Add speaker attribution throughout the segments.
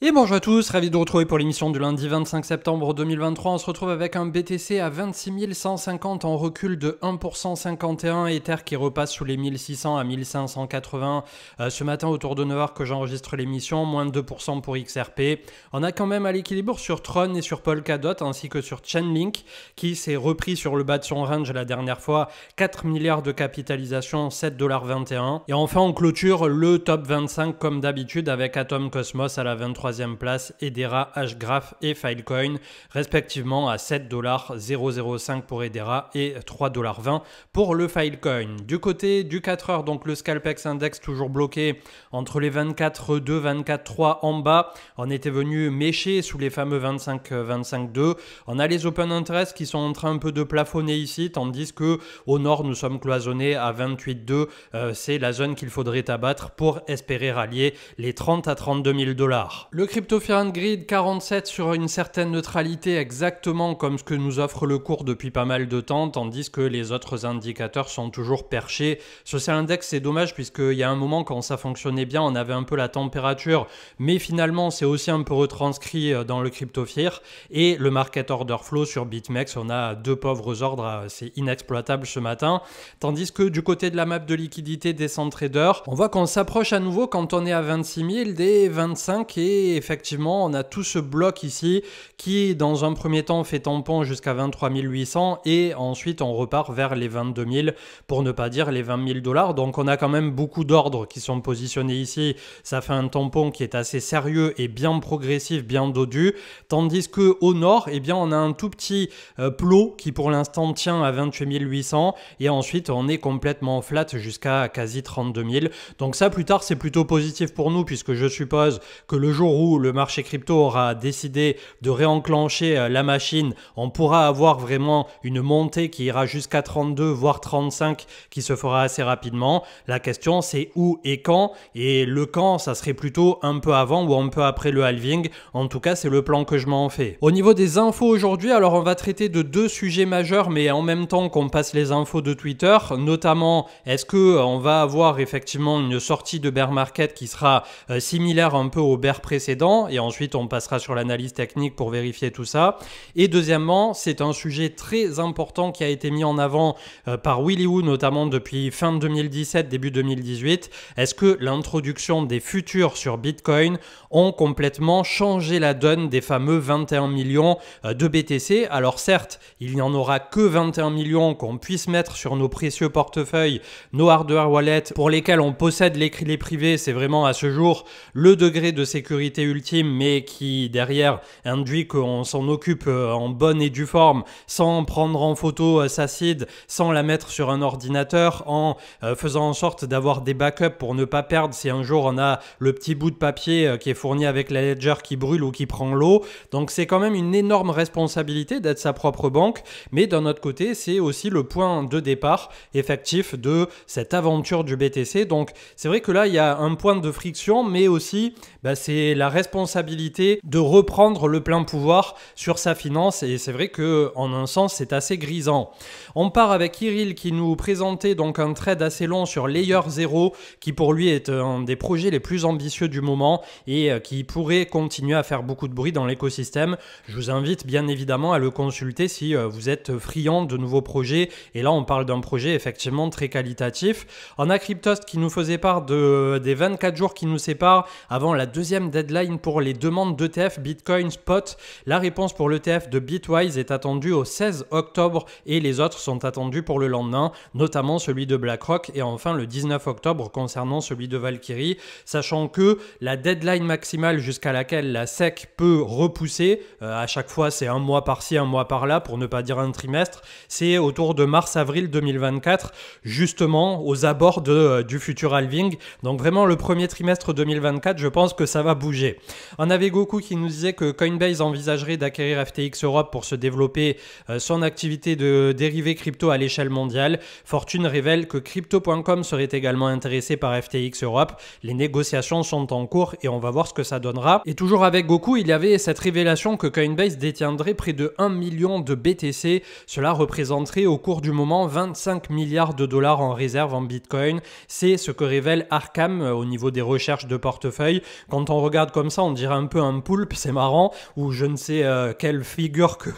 Speaker 1: Et bonjour à tous, ravi de vous retrouver pour l'émission du lundi 25 septembre 2023. On se retrouve avec un BTC à 26 150 en recul de 1% 51, Ether qui repasse sous les 1600 à 1580 ce matin autour de 9h que j'enregistre l'émission, moins de 2% pour XRP. On a quand même à l'équilibre sur Tron et sur Polkadot ainsi que sur Chainlink qui s'est repris sur le bas de son range la dernière fois, 4 milliards de capitalisation, 7,21$. Et enfin on clôture le top 25 comme d'habitude avec Atom Cosmos à la 23e place, Hedera, Hgraph et Filecoin respectivement à 7,005$ pour Hedera et 3,20$ pour le Filecoin. Du côté du 4 heures, donc le Scalpex Index toujours bloqué entre les 24,2, 24,3 en bas. On était venu mécher sous les fameux 25,2. On a les Open Interest qui sont en train un peu de plafonner ici, tandis que au nord nous sommes cloisonnés à 28,2. C'est la zone qu'il faudrait abattre pour espérer rallier les 30 à 32 000 $. Le Crypto Fear and Greed 47 sur une certaine neutralité, exactement comme ce que nous offre le cours depuis pas mal de temps, tandis que les autres indicateurs sont toujours perchés. Social Index, c'est dommage puisqu'il y a un moment quand ça fonctionnait bien, on avait un peu la température, mais finalement c'est aussi un peu retranscrit dans le Crypto Fear. Et le Market Order Flow sur BitMEX, on a deux pauvres ordres, c'est inexploitable ce matin. Tandis que du côté de la map de liquidité des CentTraders, on voit qu'on s'approche à nouveau quand on est à 26 000 des 25 et effectivement, on a tout ce bloc ici qui, dans un premier temps, fait tampon jusqu'à 23 800 et ensuite on repart vers les 22 000 pour ne pas dire les 20 000 $. Donc on a quand même beaucoup d'ordres qui sont positionnés ici. Ça fait un tampon qui est assez sérieux et bien progressif, bien dodu. Tandis que au nord, eh bien, on a un tout petit plot qui pour l'instant tient à 28 800 et ensuite on est complètement flat jusqu'à quasi 32 000. Donc ça, plus tard, c'est plutôt positif pour nous puisque je suppose que le jour où le marché crypto aura décidé de réenclencher la machine, on pourra avoir vraiment une montée qui ira jusqu'à 32 voire 35 qui se fera assez rapidement. La question c'est où et quand, et le quand ça serait plutôt un peu avant ou un peu après le halving. En tout cas c'est le plan que je m'en fais. Au niveau des infos aujourd'hui, alors on va traiter de deux sujets majeurs mais en même temps qu'on passe les infos de Twitter, notamment est-ce que on va avoir effectivement une sortie de bear market qui sera similaire un peu au bear précédent, et ensuite on passera sur l'analyse technique pour vérifier tout ça. Et deuxièmement, c'est un sujet très important qui a été mis en avant par Willy Woo notamment depuis fin 2017, début 2018. Est-ce que l'introduction des futurs sur Bitcoin ont complètement changé la donne des fameux 21 millions de BTC? Alors certes, il n'y en aura que 21 millions qu'on puisse mettre sur nos précieux portefeuilles, nos hardware wallets pour lesquels on possède les clés privées. C'est vraiment à ce jour le degré de sécurité ultime, mais qui derrière induit qu'on s'en occupe en bonne et due forme, sans prendre en photo sa seed, sans la mettre sur un ordinateur, en faisant en sorte d'avoir des backups pour ne pas perdre si un jour on a le petit bout de papier qui est fourni avec la ledger qui brûle ou qui prend l'eau. Donc c'est quand même une énorme responsabilité d'être sa propre banque, mais d'un autre côté c'est aussi le point de départ effectif de cette aventure du BTC. Donc c'est vrai que là il y a un point de friction, mais aussi c'est la responsabilité de reprendre le plein pouvoir sur sa finance, et c'est vrai que en un sens c'est assez grisant. On part avec Kirill qui nous présentait donc un trade assez long sur Layer 0 qui pour lui est un des projets les plus ambitieux du moment et qui pourrait continuer à faire beaucoup de bruit dans l'écosystème. Je vous invite bien évidemment à le consulter si vous êtes friand de nouveaux projets, et là on parle d'un projet effectivement très qualitatif. On a Cryptost qui nous faisait part des 24 jours qui nous séparent avant la deuxième deadline pour les demandes d'ETF Bitcoin Spot. La réponse pour l'ETF de Bitwise est attendue au 16 octobre et les autres sont attendus pour le lendemain, notamment celui de BlackRock et enfin le 19 octobre concernant celui de Valkyrie, sachant que la deadline maximale jusqu'à laquelle la SEC peut repousser, à chaque fois c'est un mois par-ci, un mois par-là, pour ne pas dire un trimestre, c'est autour de mars-avril 2024, justement aux abords du futur halving. Donc vraiment le premier trimestre 2024, je pense que ça va bouger. On avait Goku qui nous disait que Coinbase envisagerait d'acquérir FTX Europe pour se développer son activité de dérivés crypto à l'échelle mondiale. Fortune révèle que Crypto.com serait également intéressé par FTX Europe. Les négociations sont en cours et on va voir ce que ça donnera. Et toujours avec Goku, il y avait cette révélation que Coinbase détiendrait près de 1 million de BTC. Cela représenterait au cours du moment 25 milliards de dollars en réserve en Bitcoin. C'est ce que révèle Arkham au niveau des recherches de portefeuille. Quand on regarde comme ça, on dirait un peu un poulpe, c'est marrant, ou je ne sais quelle figure que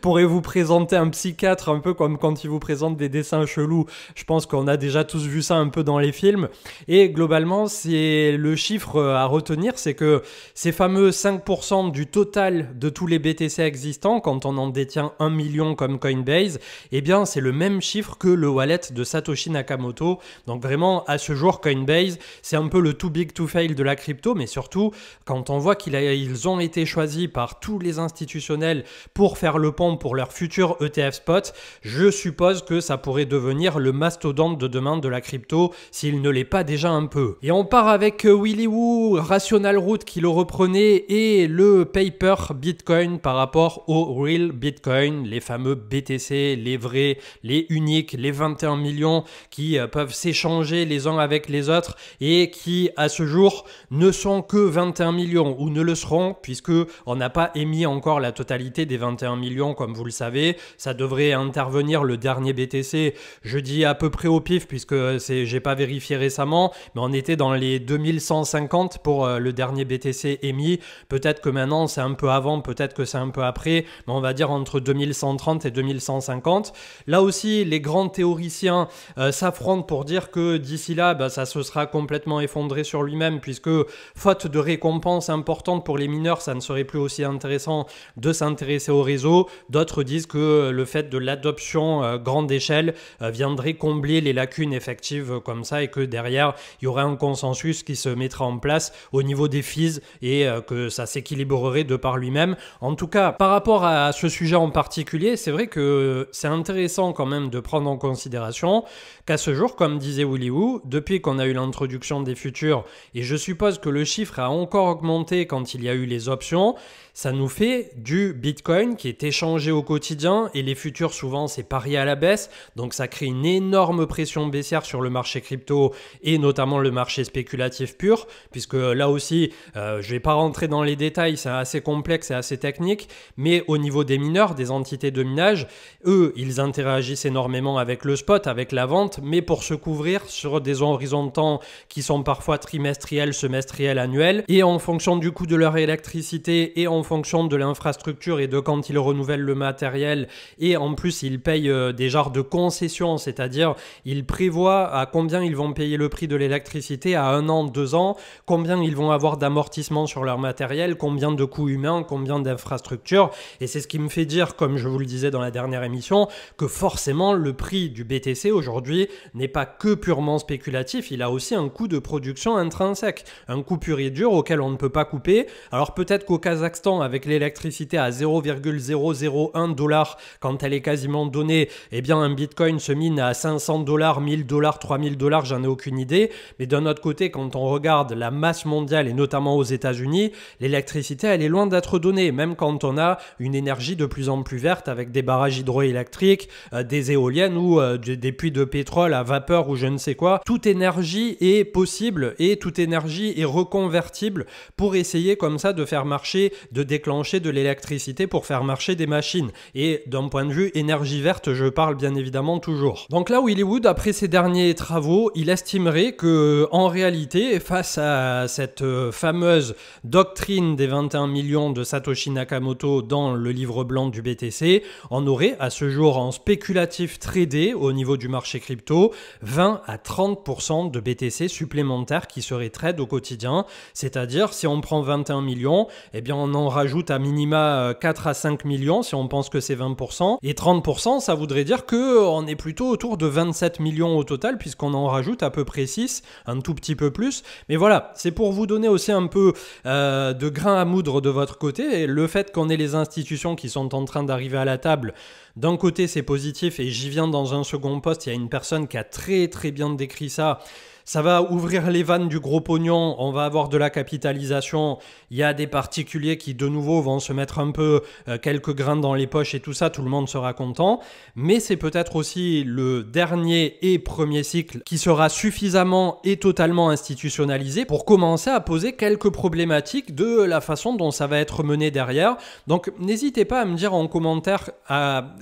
Speaker 1: pourrait vous présenter un psychiatre, un peu comme quand il vous présente des dessins chelous. Je pense qu'on a déjà tous vu ça un peu dans les films. Et globalement, c'est le chiffre à retenir, c'est que ces fameux 5% du total de tous les BTC existants, quand on en détient 1 million comme Coinbase, eh bien c'est le même chiffre que le wallet de Satoshi Nakamoto. Donc vraiment, à ce jour, Coinbase, c'est un peu le too big to fail de la crypto, mais surtout, quand on voit qu'ils ont été choisis par tous les institutionnels pour faire le pont pour leur futur ETF spot, je suppose que ça pourrait devenir le mastodonte de demain de la crypto, s'il ne l'est pas déjà un peu. Et on part avec Willy Woo, Rational Root qui le reprenait, et le paper Bitcoin par rapport au real Bitcoin, les fameux BTC, les vrais, les uniques, les 21 millions qui peuvent s'échanger les uns avec les autres et qui à ce jour ne sont que 21 millions ou ne le seront puisque on n'a pas émis encore la totalité des 21 millions comme vous le savez. Ça devrait intervenir le dernier BTC, je dis à peu près au pif puisque j'ai pas vérifié récemment, mais on était dans les 2150 pour le dernier BTC émis. Peut-être que maintenant c'est un peu avant, peut-être que c'est un peu après, mais on va dire entre 2130 et 2150. Là aussi, les grands théoriciens s'affrontent pour dire que d'ici là, ça se sera complètement effondré sur lui-même puisque faute de récompenses importantes pour les mineurs, ça ne serait plus aussi intéressant de s'intéresser au réseau. D'autres disent que le fait de l'adoption grande échelle viendrait combler les lacunes effectives comme ça et que derrière, il y aurait un consensus qui se mettra en place au niveau des fees et que ça s'équilibrerait de par lui-même. En tout cas, par rapport à ce sujet en particulier, c'est vrai que c'est intéressant quand même de prendre en considération qu'à ce jour, comme disait Willy Woo, depuis qu'on a eu l'introduction des futurs, et je suppose que le chiffre a encore augmenté quand il y a eu les options, ça nous fait du Bitcoin qui est échangé au quotidien et les futurs souvent c'est parié à la baisse, donc ça crée une énorme pression baissière sur le marché crypto et notamment le marché spéculatif pur, puisque là aussi je ne vais pas rentrer dans les détails, c'est assez complexe et assez technique, mais au niveau des mineurs, des entités de minage, eux ils interagissent énormément avec le spot, avec la vente, mais pour se couvrir sur des horizons de temps qui sont parfois trimestriels, semestriels, annuels, et en fonction du coût de leur électricité et en fonction de l'infrastructure et de quand ils renouvellent le matériel, et en plus ils payent des genres de concessions, c'est-à-dire ils prévoient à combien ils vont payer le prix de l'électricité à 1 an, 2 ans, combien ils vont avoir d'amortissement sur leur matériel, combien de coûts humains, combien d'infrastructures, et c'est ce qui me fait dire, comme je vous le disais dans la dernière émission, que forcément le prix du BTC aujourd'hui n'est pas que purement spéculatif, il a aussi un coût de production intrinsèque, un coût pur et dur auquel on ne peut pas couper. Alors peut-être qu'au Kazakhstan, avec l'électricité à 0,001 $, quand elle est quasiment donnée, eh bien un bitcoin se mine à 500 $, 1000 $, 3000 $, j'en ai aucune idée. Mais d'un autre côté, quand on regarde la masse mondiale et notamment aux États-Unis, l'électricité elle est loin d'être donnée, même quand on a une énergie de plus en plus verte avec des barrages hydroélectriques, des éoliennes ou des puits de pétrole à vapeur ou je ne sais quoi. Toute énergie est possible et toute énergie est reconvertible pour essayer comme ça de faire marcher, de déclencher de l'électricité pour faire marcher des machines. Et d'un point de vue énergie verte, je parle bien évidemment toujours. Donc là, Willy Woo, après ses derniers travaux, il estimerait que en réalité, face à cette fameuse doctrine des 21 millions de Satoshi Nakamoto dans le livre blanc du BTC, on aurait à ce jour en spéculatif tradé au niveau du marché crypto 20 à 30% de BTC supplémentaires qui seraient trade au quotidien. C'est-à-dire si on prend 21 millions, eh bien on en rajoute à minima 4 à 5 millions si on pense que c'est 20%. Et 30%, ça voudrait dire qu'on est plutôt autour de 27 millions au total puisqu'on en rajoute à peu près 6, un tout petit peu plus. Mais voilà, c'est pour vous donner aussi un peu de grain à moudre de votre côté. Et le fait qu'on ait les institutions qui sont en train d'arriver à la table, d'un côté c'est positif et j'y viens dans un second post, il y a une personne qui a très bien décrit ça. Ça va ouvrir les vannes du gros pognon, on va avoir de la capitalisation, il y a des particuliers qui de nouveau vont se mettre un peu quelques grains dans les poches et tout ça, tout le monde sera content. Mais c'est peut-être aussi le dernier et premier cycle qui sera suffisamment et totalement institutionnalisé pour commencer à poser quelques problématiques de la façon dont ça va être mené derrière. Donc n'hésitez pas à me dire en commentaire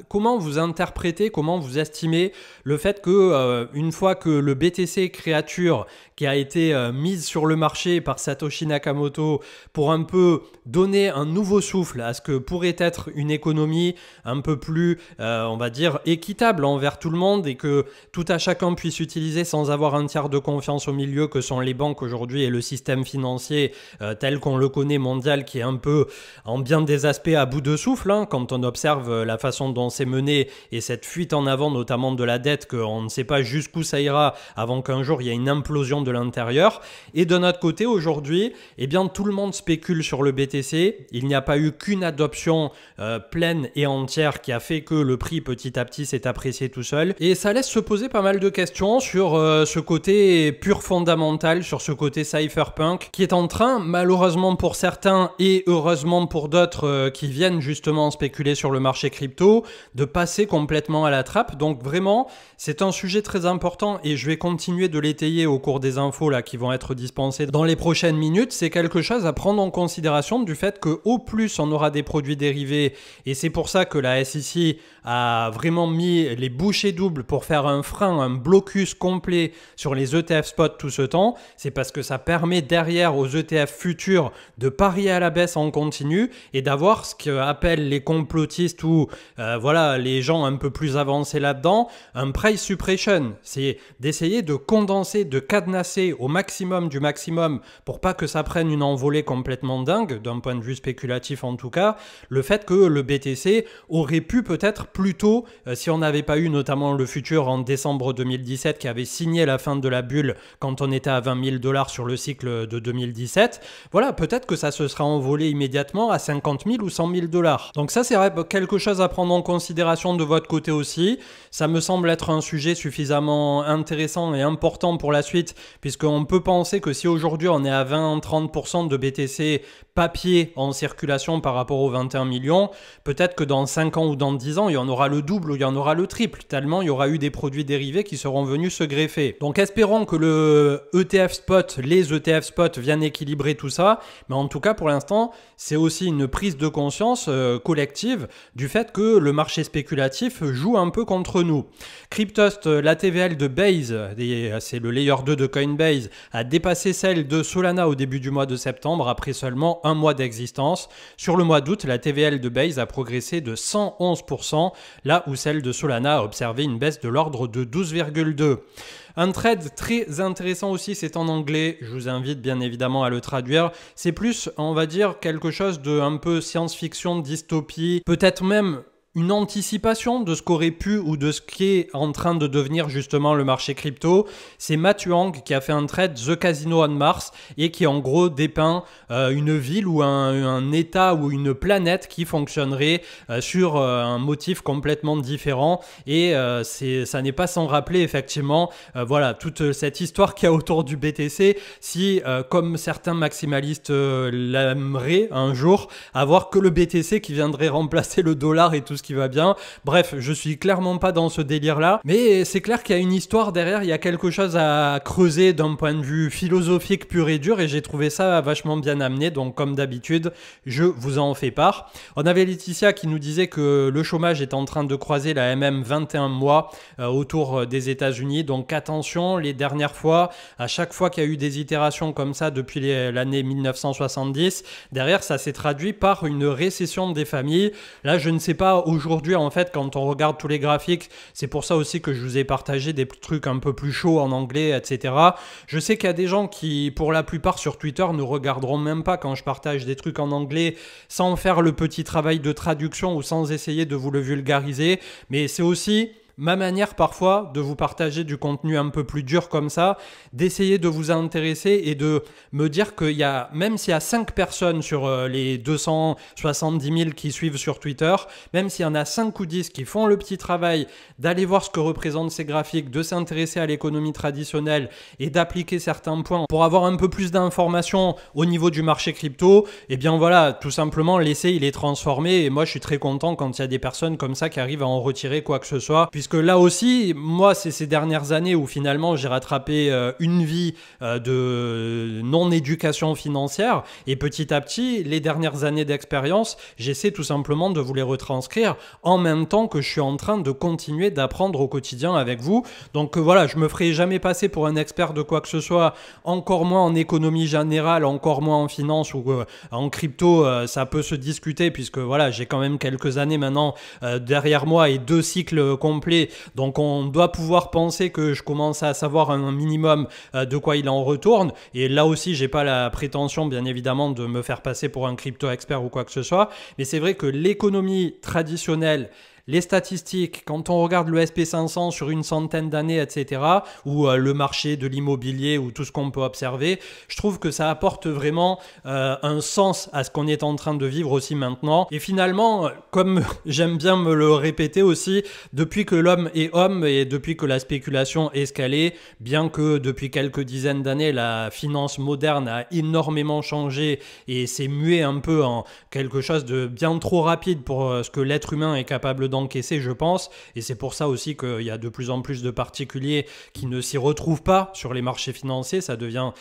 Speaker 1: comment vous interprétez, comment vous estimez le fait que une fois que le BTC créature voiture qui a été mise sur le marché par Satoshi Nakamoto pour un peu donner un nouveau souffle à ce que pourrait être une économie un peu plus, on va dire, équitable envers tout le monde et que tout à chacun puisse utiliser sans avoir un tiers de confiance au milieu que sont les banques aujourd'hui et le système financier tel qu'on le connaît mondial qui est un peu en bien des aspects à bout de souffle quand on observe la façon dont c'est mené et cette fuite en avant notamment de la dette qu'on ne sait pas jusqu'où ça ira avant qu'un jour il y ait une implosion de l'intérieur. Et de notre côté aujourd'hui, eh bien tout le monde spécule sur le BTC. Il n'y a pas eu qu'une adoption pleine et entière qui a fait que le prix petit à petit s'est apprécié tout seul. Et ça laisse se poser pas mal de questions sur ce côté pur fondamental, sur ce côté cypherpunk qui est en train, malheureusement pour certains et heureusement pour d'autres qui viennent justement spéculer sur le marché crypto, de passer complètement à la trappe. Donc vraiment, c'est un sujet très important et je vais continuer de l'étayer au cours des infos là qui vont être dispensées dans les prochaines minutes. C'est quelque chose à prendre en considération du fait qu'au plus on aura des produits dérivés et c'est pour ça que la SEC a vraiment mis les bouchées doubles pour faire un frein, un blocus complet sur les ETF spot tout ce temps. C'est parce que ça permet derrière aux ETF futurs de parier à la baisse en continu et d'avoir ce qu'appellent les complotistes ou voilà, les gens un peu plus avancés là-dedans, un price suppression. C'est d'essayer de condenser, de cadenasser au maximum du maximum pour pas que ça prenne une envolée complètement dingue, d'un point de vue spéculatif en tout cas, le fait que le BTC aurait pu peut-être plus tôt, si on n'avait pas eu notamment le futur en décembre 2017 qui avait signé la fin de la bulle quand on était à 20 000 $ sur le cycle de 2017, voilà, peut-être que ça se sera envolé immédiatement à 50 000 ou 100 000 $. Donc ça, c'est quelque chose à prendre en considération de votre côté aussi. Ça me semble être un sujet suffisamment intéressant et important pour la suite, puisqu'on peut penser que si aujourd'hui on est à 20-30% de BTC papier en circulation par rapport aux 21 millions, peut-être que dans 5 ans ou dans 10 ans, il y en aura le double ou il y en aura le triple, tellement il y aura eu des produits dérivés qui seront venus se greffer. Donc espérons que le ETF spot, les ETF spot viennent équilibrer tout ça, mais en tout cas pour l'instant, c'est aussi une prise de conscience collective du fait que le marché spéculatif joue un peu contre nous. Cryptost, la TVL de Base, c'est le layer 2 de Coinbase, a dépassé celle de Solana au début du mois de septembre après seulement un mois d'existence. Sur le mois d'août, la TVL de Base a progressé de 111%, là où celle de Solana a observé une baisse de l'ordre de 12,2%. Un trade très intéressant aussi, c'est en anglais. Je vous invite bien évidemment à le traduire. C'est plus, on va dire, quelque chose de un peu science-fiction, dystopie, peut-être même une anticipation de ce qu'aurait pu ou de ce qui est en train de devenir justement le marché crypto. C'est Matt Huang qui a fait un trade The Casino on Mars et qui en gros dépeint une ville ou un état ou une planète qui fonctionnerait sur un motif complètement différent et ça n'est pas sans rappeler effectivement voilà toute cette histoire qu'il y a autour du BTC si comme certains maximalistes l'aimeraient un jour avoir que le BTC qui viendrait remplacer le dollar et tout ce qui va bien. Bref, je suis clairement pas dans ce délire-là, mais c'est clair qu'il y a une histoire derrière, il y a quelque chose à creuser d'un point de vue philosophique pur et dur, et j'ai trouvé ça vachement bien amené, donc comme d'habitude, je vous en fais part. On avait Laetitia qui nous disait que le chômage est en train de croiser la MM 21 mois autour des États-Unis, donc attention, les dernières fois, à chaque fois qu'il y a eu des itérations comme ça depuis l'année 1970, derrière ça s'est traduit par une récession des familles. Là, je ne sais pas aujourd'hui, en fait, quand on regarde tous les graphiques, c'est pour ça aussi que je vous ai partagé des trucs un peu plus chauds en anglais, etc. Je sais qu'il y a des gens qui, pour la plupart sur Twitter, ne regarderont même pas quand je partage des trucs en anglais sans faire le petit travail de traduction ou sans essayer de vous le vulgariser. Mais c'est aussi ma manière parfois de vous partager du contenu un peu plus dur comme ça, d'essayer de vous intéresser et de me dire qu'il y a, même s'il y a 5 personnes sur les 270 000 qui suivent sur Twitter, même s'il y en a 5 ou 10 qui font le petit travail d'aller voir ce que représentent ces graphiques, de s'intéresser à l'économie traditionnelle et d'appliquer certains points pour avoir un peu plus d'informations au niveau du marché crypto, et bien voilà, tout simplement l'essai il est transformé et moi je suis très content quand il y a des personnes comme ça qui arrivent à en retirer quoi que ce soit, puisque puisque là aussi, moi, c'est ces dernières années où finalement j'ai rattrapé une vie de non-éducation financière, et petit à petit, les dernières années d'expérience, j'essaie tout simplement de vous les retranscrire en même temps que je suis en train de continuer d'apprendre au quotidien avec vous. Donc voilà, je me ferai jamais passer pour un expert de quoi que ce soit, encore moins en économie générale, encore moins en finance ou en crypto, ça peut se discuter puisque voilà, j'ai quand même quelques années maintenant derrière moi et 2 cycles complets. Donc on doit pouvoir penser que je commence à savoir un minimum de quoi il en retourne. Et là aussi, j'ai pas la prétention, bien évidemment, de me faire passer pour un crypto expert ou quoi que ce soit. Mais c'est vrai que l'économie traditionnelle, les statistiques, quand on regarde le SP500 sur une centaine d'années, etc., ou le marché de l'immobilier ou tout ce qu'on peut observer, je trouve que ça apporte vraiment un sens à ce qu'on est en train de vivre aussi maintenant. Et finalement, comme j'aime bien me le répéter aussi, depuis que l'homme est homme et depuis que la spéculation est escalée, bien que depuis quelques dizaines d'années, la finance moderne a énormément changé et s'est muée un peu en quelque chose de bien trop rapide pour ce que l'être humain est capable d'encaisser, je pense, et c'est pour ça aussi qu'il y a de plus en plus de particuliers qui ne s'y retrouvent pas sur les marchés financiers. Ça devient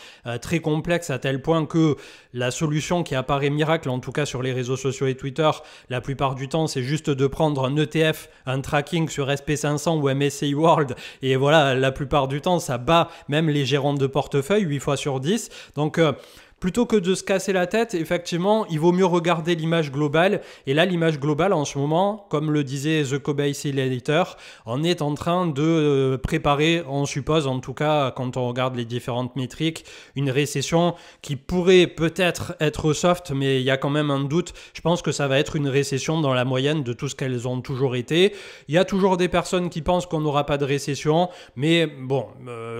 Speaker 1: très complexe à tel point que la solution qui apparaît miracle, en tout cas sur les réseaux sociaux et Twitter, la plupart du temps, c'est juste de prendre un ETF, un tracking sur SP500 ou MSCI World, et voilà, la plupart du temps, ça bat même les gérants de portefeuille 8 fois sur 10. Donc plutôt que de se casser la tête, effectivement, il vaut mieux regarder l'image globale. Et là, l'image globale, en ce moment, comme le disait The Kobe Editor, on est en train de préparer, on suppose, en tout cas, quand on regarde les différentes métriques, une récession qui pourrait peut-être être soft, mais il y a quand même un doute. Je pense que ça va être une récession dans la moyenne de tout ce qu'elles ont toujours été. Il y a toujours des personnes qui pensent qu'on n'aura pas de récession, mais bon,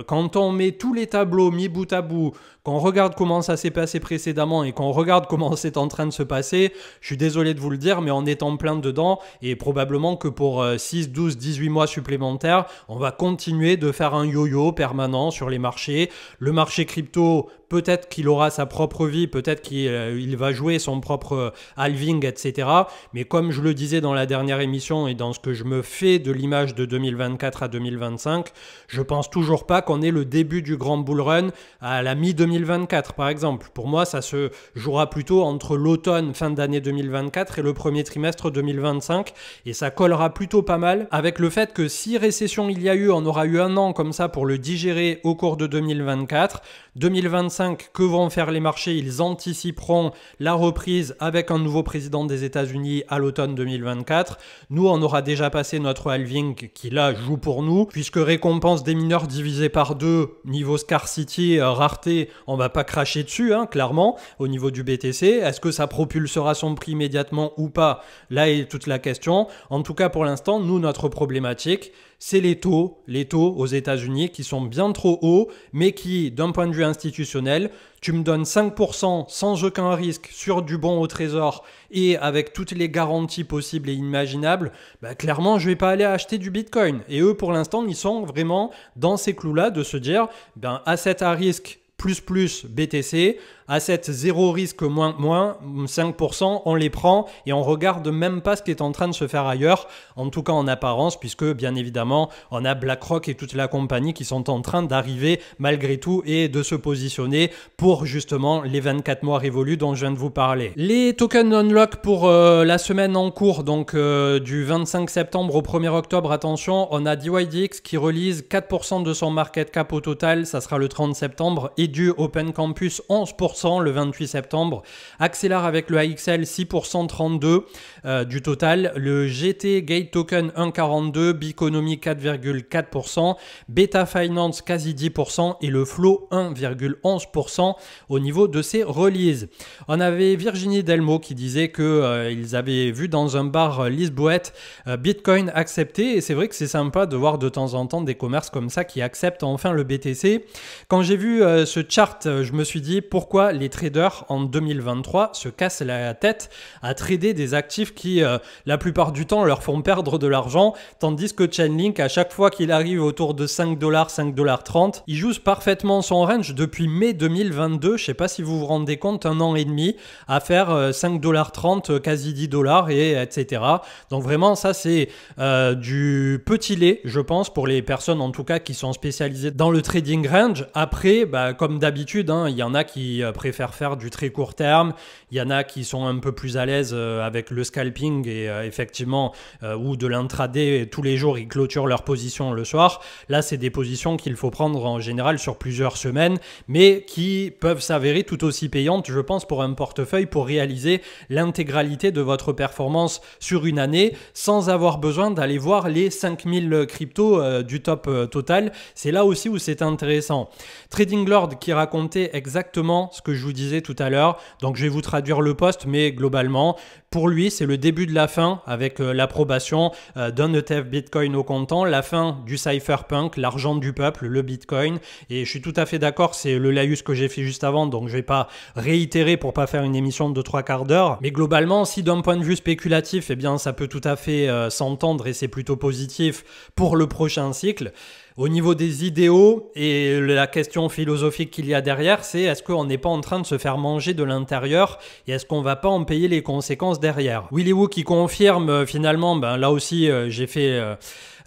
Speaker 1: quand on met tous les tableaux mis bout à bout, qu'on regarde comment ça s'est passé précédemment et qu'on regarde comment c'est en train de se passer, je suis désolé de vous le dire, mais on est en plein dedans et probablement que pour 6, 12, 18 mois supplémentaires, on va continuer de faire un yo-yo permanent sur les marchés. Le marché crypto, peut-être qu'il aura sa propre vie, peut-être qu'il va jouer son propre halving, etc. Mais comme je le disais dans la dernière émission et dans ce que je me fais de l'image de 2024 à 2025, je pense toujours pas qu'on ait le début du grand bull run à la mi-2024, par exemple. Pour moi, ça se jouera plutôt entre l'automne, fin d'année 2024 et le premier trimestre 2025. Et ça collera plutôt pas mal avec le fait que si récession il y a eu, on aura eu un an comme ça pour le digérer au cours de 2024. 2025, que vont faire les marchés? Ils anticiperont la reprise avec un nouveau président des États-Unis à l'automne 2024. Nous, on aura déjà passé notre halving qui là joue pour nous, puisque récompense des mineurs divisé par 2, niveau scarcity, rareté, on va pas cracher dessus, hein, clairement, au niveau du BTC. Est-ce que ça propulsera son prix immédiatement ou pas? Là est toute la question. En tout cas, pour l'instant, nous, notre problématique, c'est les taux aux États-Unis qui sont bien trop hauts, mais qui, d'un point de vue institutionnel, tu me donnes 5% sans aucun risque sur du bon au trésor et avec toutes les garanties possibles et imaginables, bah clairement, je ne vais pas aller acheter du Bitcoin. Et eux, pour l'instant, ils sont vraiment dans ces clous-là de se dire, ben, asset à risque plus BTC, asset 0 risque moins 5%, on les prend et on regarde même pas ce qui est en train de se faire ailleurs, en tout cas en apparence, puisque bien évidemment on a BlackRock et toute la compagnie qui sont en train d'arriver malgré tout et de se positionner pour justement les 24 mois révolus dont je viens de vous parler. Les tokens unlock pour la semaine en cours, donc du 25 septembre au 1er octobre, attention, on a DYDX qui release 4% de son market cap au total, ça sera le 30 septembre, et du Open Campus 11% le 28 septembre. Axelar avec le AXL 6% 32 du total. Le GT Gate Token 1,42, Biconomy 4,4%, Beta Finance quasi 10% et le Flow 1,11% au niveau de ses releases. On avait Virginie Delmo qui disait qu'ils avaient vu dans un bar Lisboète Bitcoin accepté, et c'est vrai que c'est sympa de voir de temps en temps des commerces comme ça qui acceptent enfin le BTC. Quand j'ai vu ce chart, je me suis dit pourquoi pourquoi les traders en 2023 se cassent la tête à trader des actifs qui, la plupart du temps, leur font perdre de l'argent, tandis que Chainlink, à chaque fois qu'il arrive autour de 5$, 5,30$, il joue parfaitement son range depuis mai 2022. Je ne sais pas si vous vous rendez compte, 1 an et demi à faire 5,30$, quasi 10$, et etc. Donc vraiment, ça c'est du petit lait, je pense, pour les personnes en tout cas qui sont spécialisées dans le trading range. Après, comme d'habitude, il y en a qui préfèrent faire du très court terme, il y en a qui sont un peu plus à l'aise avec le scalping et effectivement, ou de l'intraday, tous les jours ils clôturent leur position le soir. Là, c'est des positions qu'il faut prendre en général sur plusieurs semaines, mais qui peuvent s'avérer tout aussi payantes, je pense, pour un portefeuille pour réaliser l'intégralité de votre performance sur une année sans avoir besoin d'aller voir les 5000 cryptos du top total. C'est là aussi où c'est intéressant. Trading Lord qui racontait exactement ce que je vous disais tout à l'heure. Donc je vais vous traduire le post, mais globalement, pour lui, c'est le début de la fin avec l'approbation d'un ETF Bitcoin au comptant, la fin du cypherpunk, l'argent du peuple, le Bitcoin. Et je suis tout à fait d'accord, c'est le laïus que j'ai fait juste avant, donc je ne vais pas réitérer pour pas faire une émission de 3/4 d'heure. Mais globalement, si d'un point de vue spéculatif, eh bien, ça peut tout à fait s'entendre et c'est plutôt positif pour le prochain cycle. Au niveau des idéaux et la question philosophique qu'il y a derrière, c'est est-ce qu'on n'est pas en train de se faire manger de l'intérieur et est-ce qu'on ne va pas en payer les conséquences derrière? Willy Woo qui confirme finalement, là aussi j'ai fait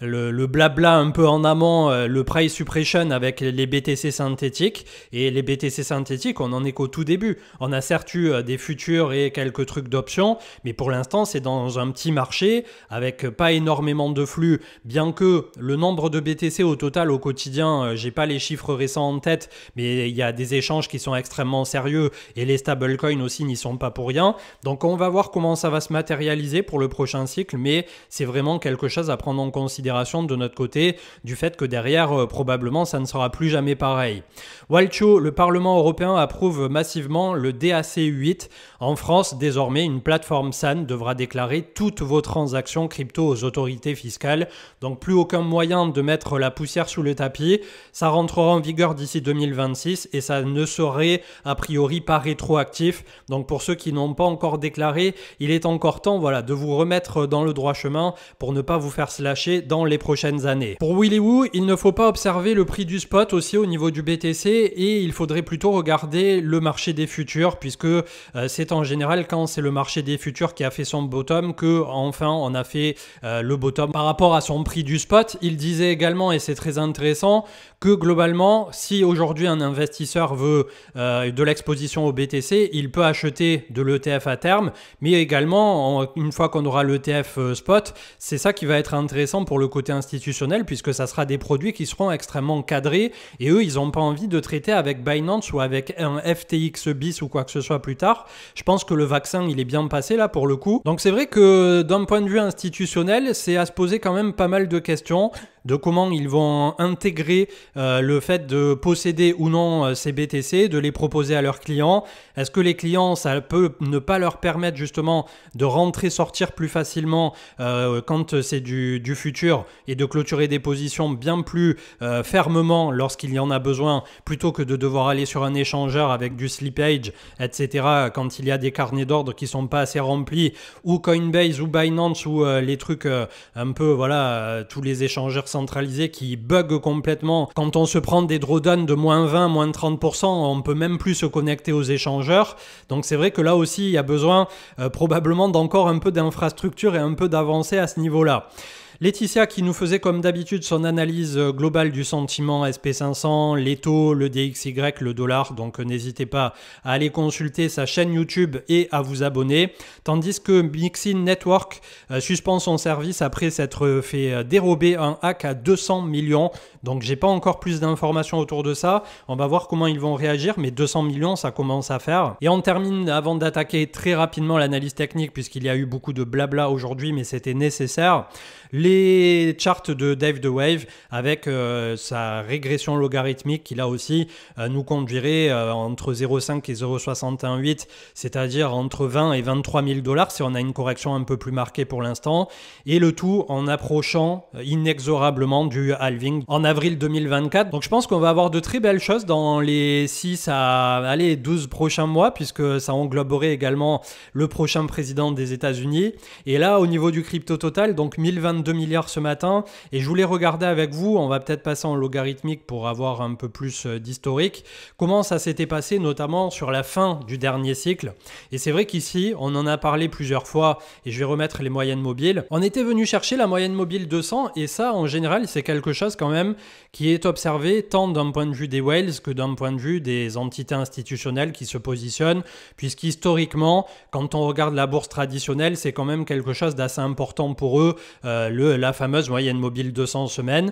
Speaker 1: le blabla un peu en amont, le price suppression avec les BTC synthétiques. Et les BTC synthétiques, on n'en est qu'au tout début. On a certes eu des futurs et quelques trucs d'options, mais pour l'instant, c'est dans un petit marché avec pas énormément de flux, bien que le nombre de BTC au total au quotidien, j'ai pas les chiffres récents en tête, mais il y a des échanges qui sont extrêmement sérieux et les stablecoins aussi n'y sont pas pour rien. Donc on va voir comment ça va se matérialiser pour le prochain cycle, mais c'est vraiment quelque chose à prendre en considération de notre côté, du fait que derrière, probablement, ça ne sera plus jamais pareil. Walcho, le Parlement européen approuve massivement le DAC 8. En France, désormais, une plateforme SAN devra déclarer toutes vos transactions crypto aux autorités fiscales. Donc, plus aucun moyen de mettre la poussière sous le tapis. Ça rentrera en vigueur d'ici 2026 et ça ne serait a priori pas rétroactif. Donc, pour ceux qui n'ont pas encore déclaré, il est encore temps, voilà, de vous remettre dans le droit chemin pour ne pas vous faire slasher dans les prochaines années. Pour Willy Woo, il ne faut pas observer le prix du spot aussi au niveau du BTC et il faudrait plutôt regarder le marché des futurs puisque c'est en général quand c'est le marché des futurs qui a fait son bottom que enfin on a fait le bottom par rapport à son prix du spot. Il disait également, et c'est très intéressant, que globalement, si aujourd'hui un investisseur veut de l'exposition au BTC, il peut acheter de l'ETF à terme, mais également, une fois qu'on aura l'ETF spot, c'est ça qui va être intéressant pour le côté institutionnel, puisque ça sera des produits qui seront extrêmement cadrés, et eux, ils n'ont pas envie de traiter avec Binance ou avec un FTX bis ou quoi que ce soit plus tard. Je pense que le vaccin, il est bien passé là pour le coup. Donc c'est vrai que d'un point de vue institutionnel, c'est à se poser quand même pas mal de questions de comment ils vont intégrer le fait de posséder ou non ces BTC, de les proposer à leurs clients. Est-ce que les clients, ça peut ne pas leur permettre justement de rentrer, sortir plus facilement quand c'est du futur et de clôturer des positions bien plus fermement lorsqu'il y en a besoin, plutôt que de devoir aller sur un échangeur avec du slippage, etc. quand il y a des carnets d'ordre qui sont pas assez remplis, ou Coinbase ou Binance ou les trucs un peu, voilà, tous les échangeurs centralisés qui bug complètement. Quand on se prend des drawdowns de moins 20, moins 30%, on peut même plus se connecter aux échangeurs. Donc c'est vrai que là aussi, il y a besoin probablement d'encore un peu d'infrastructure et un peu d'avancée à ce niveau-là. Laetitia qui nous faisait comme d'habitude son analyse globale du sentiment SP500, les taux, le DXY, le dollar. Donc n'hésitez pas à aller consulter sa chaîne YouTube et à vous abonner. Tandis que Mixin Network suspend son service après s'être fait dérober un hack à 200 millions. Donc j'ai pas encore plus d'informations autour de ça. On va voir comment ils vont réagir, mais 200 millions, ça commence à faire. Et on termine avant d'attaquer très rapidement l'analyse technique, puisqu'il y a eu beaucoup de blabla aujourd'hui, mais c'était nécessaire. les charts de Dave the Wave avec sa régression logarithmique qui là aussi nous conduirait entre 0,5 et 0,618, c'est-à-dire entre 20 et 23 000 $ si on a une correction un peu plus marquée pour l'instant, et le tout en approchant inexorablement du halving en avril 2024. Donc je pense qu'on va avoir de très belles choses dans les 6 à 12 prochains mois, puisque ça engloberait également le prochain président des États-Unis. Et là, au niveau du crypto total, donc 1022 milliards ce matin, et je voulais regarder avec vous, on va peut-être passer en logarithmique pour avoir un peu plus d'historique, comment ça s'était passé notamment sur la fin du dernier cycle. Et c'est vrai qu'ici, on en a parlé plusieurs fois, et je vais remettre les moyennes mobiles. On était venu chercher la moyenne mobile 200, et ça, en général, c'est quelque chose quand même qui est observé tant d'un point de vue des whales que d'un point de vue des entités institutionnelles qui se positionnent, puisqu'historiquement, quand on regarde la bourse traditionnelle, c'est quand même quelque chose d'assez important pour eux, la fameuse moyenne mobile 200 semaines.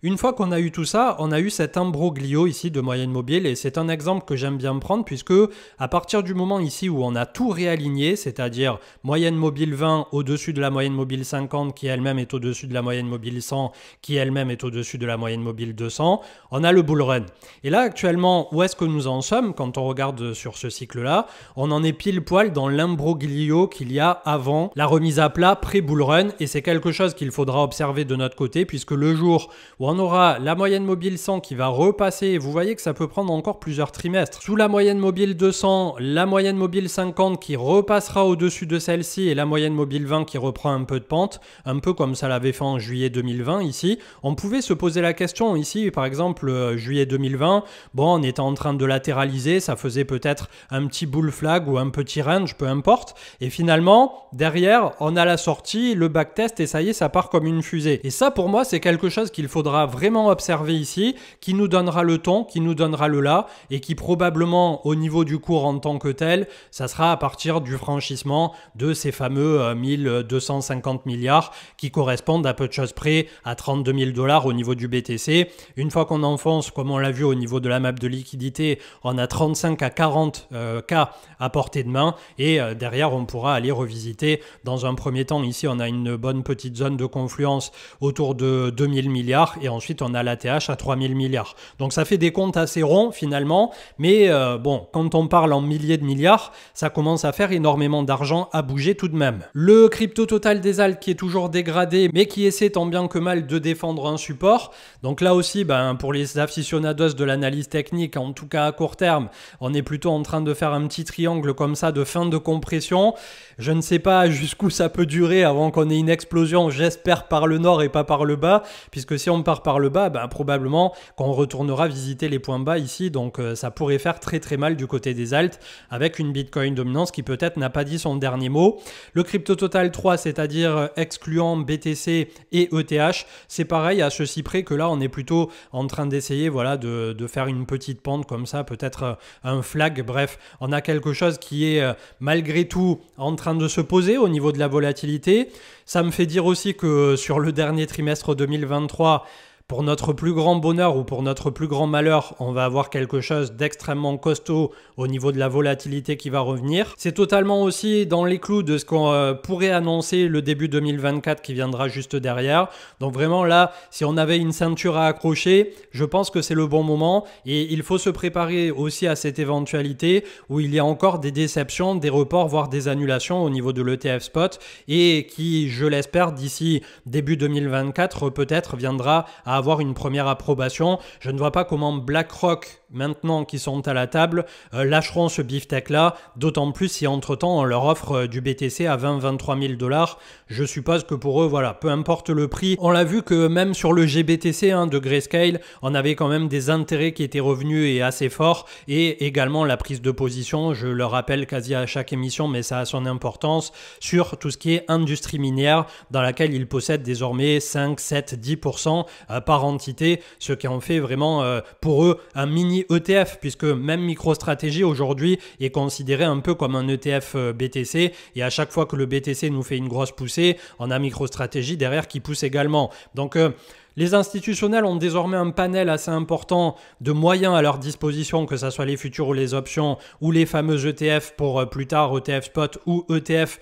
Speaker 1: Une fois qu'on a eu tout ça, on a eu cet imbroglio ici de moyenne mobile, et c'est un exemple que j'aime bien prendre puisque à partir du moment ici où on a tout réaligné, c'est-à-dire moyenne mobile 20 au-dessus de la moyenne mobile 50 qui elle-même est au-dessus de la moyenne mobile 100 qui elle-même est au-dessus de la moyenne mobile 200, on a le bull run. Et là actuellement, où est-ce que nous en sommes quand on regarde sur ce cycle-là? On en est pile poil dans l'imbroglio qu'il y a avant la remise à plat pré-bull run, et c'est quelque chose qu'il faudra observer de notre côté puisque le jour où on aura la moyenne mobile 100 qui va repasser, et vous voyez que ça peut prendre encore plusieurs trimestres. Sous la moyenne mobile 200, la moyenne mobile 50 qui repassera au-dessus de celle-ci et la moyenne mobile 20 qui reprend un peu de pente, un peu comme ça l'avait fait en juillet 2020 ici. On pouvait se poser la question ici, par exemple, juillet 2020, bon, on était en train de latéraliser, ça faisait peut-être un petit bull flag ou un petit range, peu importe. Et finalement, derrière, on a la sortie, le backtest, et ça y est, ça part comme une fusée. Et ça, pour moi, c'est quelque chose qu'il faudra vraiment observer ici, qui nous donnera le ton, qui nous donnera le là, et qui probablement au niveau du cours en tant que tel, ça sera à partir du franchissement de ces fameux 1250 milliards qui correspondent à peu de choses près à 32 000 $ au niveau du BTC. Une fois qu'on enfonce, comme on l'a vu au niveau de la map de liquidité, on a 35 à 40 K à portée de main, et derrière on pourra aller revisiter. Dans un premier temps, ici on a une bonne petite zone de confluence autour de 2000 milliards, et ensuite on a l'ATH à 3000 milliards. Donc ça fait des comptes assez ronds finalement, mais bon, quand on parle en milliers de milliards, ça commence à faire énormément d'argent à bouger tout de même. Le crypto total des alts qui est toujours dégradé, mais qui essaie tant bien que mal de défendre un support. Donc là aussi, pour les aficionados de l'analyse technique, en tout cas à court terme, on est plutôt en train de faire un petit triangle comme ça de fin de compression. Je ne sais pas jusqu'où ça peut durer avant qu'on ait une explosion, j'espère par le nord et pas par le bas, puisque si on part par le bas, probablement qu'on retournera visiter les points bas ici, donc ça pourrait faire très très mal du côté des alts, avec une Bitcoin dominance qui peut-être n'a pas dit son dernier mot. Le crypto total 3, c'est-à-dire excluant BTC et ETH, c'est pareil à ceci près que là on est plutôt en train d'essayer de faire une petite pente comme ça, peut-être un flag, bref, on a quelque chose qui est malgré tout en train de se poser au niveau de la volatilité. Ça me fait dire aussi que sur le dernier trimestre 2023, pour notre plus grand bonheur ou pour notre plus grand malheur, on va avoir quelque chose d'extrêmement costaud au niveau de la volatilité qui va revenir. C'est totalement aussi dans les clous de ce qu'on pourrait annoncer le début 2024 qui viendra juste derrière. Donc vraiment là, si on avait une ceinture à accrocher, je pense que c'est le bon moment, et il faut se préparer aussi à cette éventualité où il y a encore des déceptions, des reports, voire des annulations au niveau de l'ETF spot, et qui, je l'espère, d'ici début 2024 peut-être viendra à avoir une première approbation. Je ne vois pas comment BlackRock, maintenant qui sont à la table, lâcheront ce beefsteak là, d'autant plus si entre-temps on leur offre du BTC à 20-23 000 $. Je suppose que pour eux, voilà, peu importe le prix. On l'a vu que même sur le GBTC de Grayscale, on avait quand même des intérêts qui étaient revenus et assez forts, et également la prise de position, je le rappelle quasi à chaque émission, mais ça a son importance, sur tout ce qui est industrie minière, dans laquelle ils possèdent désormais 5, 7, 10% par entité, ce qui en fait vraiment pour eux un mini ETF, puisque même MicroStrategy aujourd'hui est considéré un peu comme un ETF BTC, et à chaque fois que le BTC nous fait une grosse poussée, on a MicroStrategy derrière qui pousse également. Donc Les institutionnels ont désormais un panel assez important de moyens à leur disposition, que ce soit les futurs ou les options ou les fameux ETF pour plus tard, ETF spot ou ETF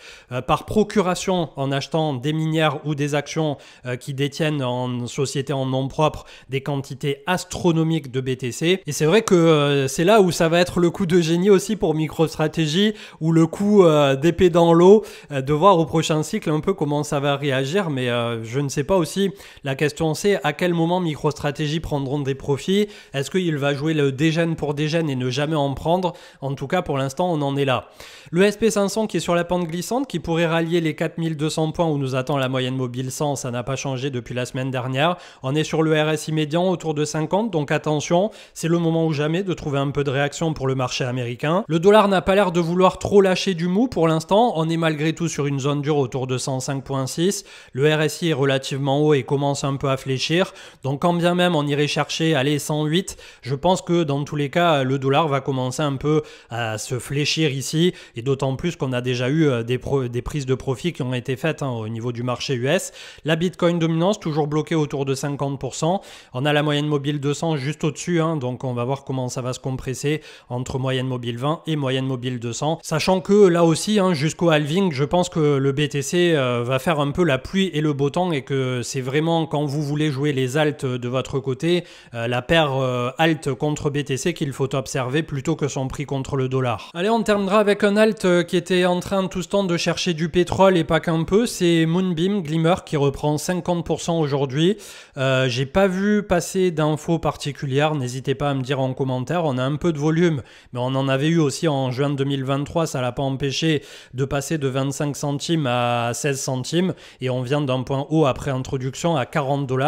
Speaker 1: par procuration en achetant des minières ou des actions qui détiennent en société en nom propre des quantités astronomiques de BTC. Et c'est vrai que c'est là où ça va être le coup de génie aussi pour MicroStrategy ou le coup d'épée dans l'eau, de voir au prochain cycle un peu comment ça va réagir. Mais je ne sais pas aussi, la question c'est à quel moment MicroStrategy prendront des profits. Est-ce qu'il va jouer le dégène pour dégène et ne jamais en prendre? En tout cas, pour l'instant, on en est là. Le SP500 qui est sur la pente glissante, qui pourrait rallier les 4200 points où nous attend la moyenne mobile 100, ça n'a pas changé depuis la semaine dernière. On est sur le RSI médian autour de 50, donc attention, c'est le moment ou jamais de trouver un peu de réaction pour le marché américain. Le dollar n'a pas l'air de vouloir trop lâcher du mou pour l'instant, on est malgré tout sur une zone dure autour de 105.6. Le RSI est relativement haut et commence un peu à fléchir, donc quand bien même on irait chercher, allez, 108, je pense que dans tous les cas, le dollar va commencer un peu à se fléchir ici, et d'autant plus qu'on a déjà eu des prises de profit qui ont été faites au niveau du marché US. La Bitcoin dominance, toujours bloquée autour de 50%. On a la moyenne mobile 200 juste au-dessus, donc on va voir comment ça va se compresser entre moyenne mobile 20 et moyenne mobile 200. Sachant que là aussi, jusqu'au halving, je pense que le BTC va faire un peu la pluie et le beau temps, et que c'est vraiment quand vous voulez jouer les alts de votre côté, la paire alt contre BTC qu'il faut observer plutôt que son prix contre le dollar. Allez, on terminera avec un alt qui était en train tout ce temps de chercher du pétrole et pas qu'un peu, c'est Moonbeam Glimmer qui reprend 50% aujourd'hui. J'ai pas vu passer d'infos particulières, n'hésitez pas à me dire en commentaire, on a un peu de volume, mais on en avait eu aussi en juin 2023, ça l'a pas empêché de passer de 25 centimes à 16 centimes, et on vient d'un point haut après introduction à 40 $.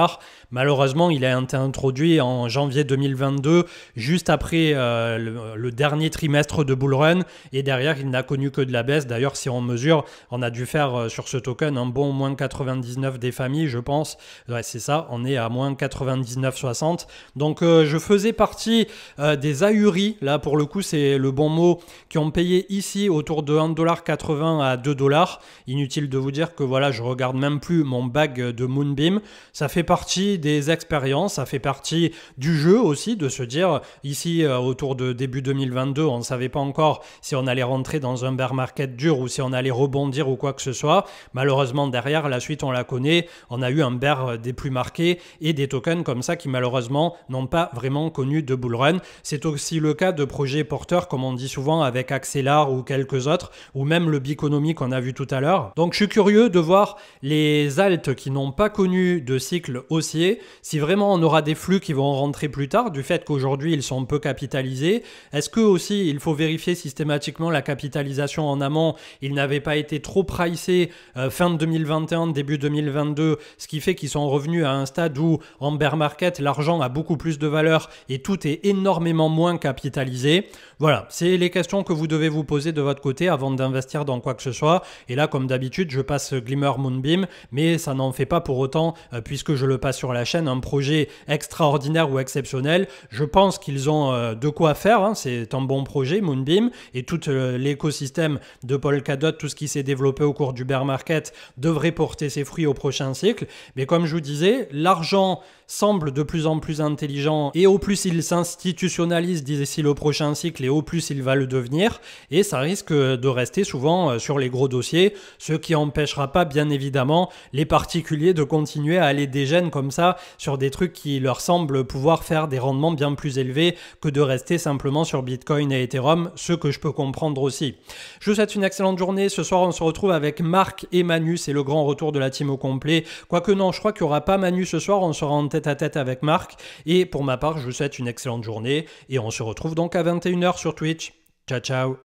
Speaker 1: Malheureusement, il a été introduit en janvier 2022, juste après le dernier trimestre de bull run, et derrière, il n'a connu que de la baisse. D'ailleurs, si on mesure, on a dû faire sur ce token un bon moins 99 des familles, je pense. Ouais, c'est ça, on est à moins 99,60. Donc, je faisais partie des ahuris, là pour le coup, c'est le bon mot, qui ont payé ici autour de 1,80 $ à 2 $. Inutile de vous dire que voilà, je regarde même plus mon bag de Moonbeam. Ça fait partie des expériences, ça fait partie du jeu aussi, de se dire, ici autour de début 2022, on ne savait pas encore si on allait rentrer dans un bear market dur ou si on allait rebondir ou quoi que ce soit. Malheureusement, derrière, la suite, on la connaît. On a eu un bear des plus marqués et des tokens comme ça qui, malheureusement, n'ont pas vraiment connu de bull run. C'est aussi le cas de projets porteurs, comme on dit souvent, avec Axelar ou quelques autres, ou même le Biconomy qu'on a vu tout à l'heure. Donc, je suis curieux de voir les alts qui n'ont pas connu de cycle haussier, si vraiment on aura des flux qui vont rentrer plus tard, du fait qu'aujourd'hui, ils sont peu capitalisés. Est-ce que aussi, il faut vérifier systématiquement la capitalisation en amont, il n'avait pas été trop pricé fin de 2021, début 2022, ce qui fait qu'ils sont revenus à un stade où en bear market, l'argent a beaucoup plus de valeur et tout est énormément moins capitalisé. Voilà, c'est les questions que vous devez vous poser de votre côté avant d'investir dans quoi que ce soit. Et là, comme d'habitude, je passe Glimmer Moonbeam, mais ça n'en fait pas pour autant, puisque je le passe sur la chaîne, un projet extraordinaire ou exceptionnel. Je pense qu'ils ont de quoi faire, c'est un bon projet, Moonbeam, et tout l'écosystème de Polkadot, tout ce qui s'est développé au cours du bear market devrait porter ses fruits au prochain cycle. Mais comme je vous disais, l'argent semble de plus en plus intelligent, et au plus il s'institutionnalise d'ici le prochain cycle, et au plus il va le devenir, et ça risque de rester souvent sur les gros dossiers, ce qui n'empêchera pas bien évidemment les particuliers de continuer à aller dégène comme ça sur des trucs qui leur semblent pouvoir faire des rendements bien plus élevés que de rester simplement sur Bitcoin et Ethereum, ce que je peux comprendre aussi. Je vous souhaite une excellente journée. Ce soir, on se retrouve avec Marc et Manu. C'est le grand retour de la team au complet. Quoique non, je crois qu'il n'y aura pas Manu ce soir. On sera en tête-à-tête avec Marc. Et pour ma part, je vous souhaite une excellente journée. Et on se retrouve donc à 21 h sur Twitch. Ciao, ciao.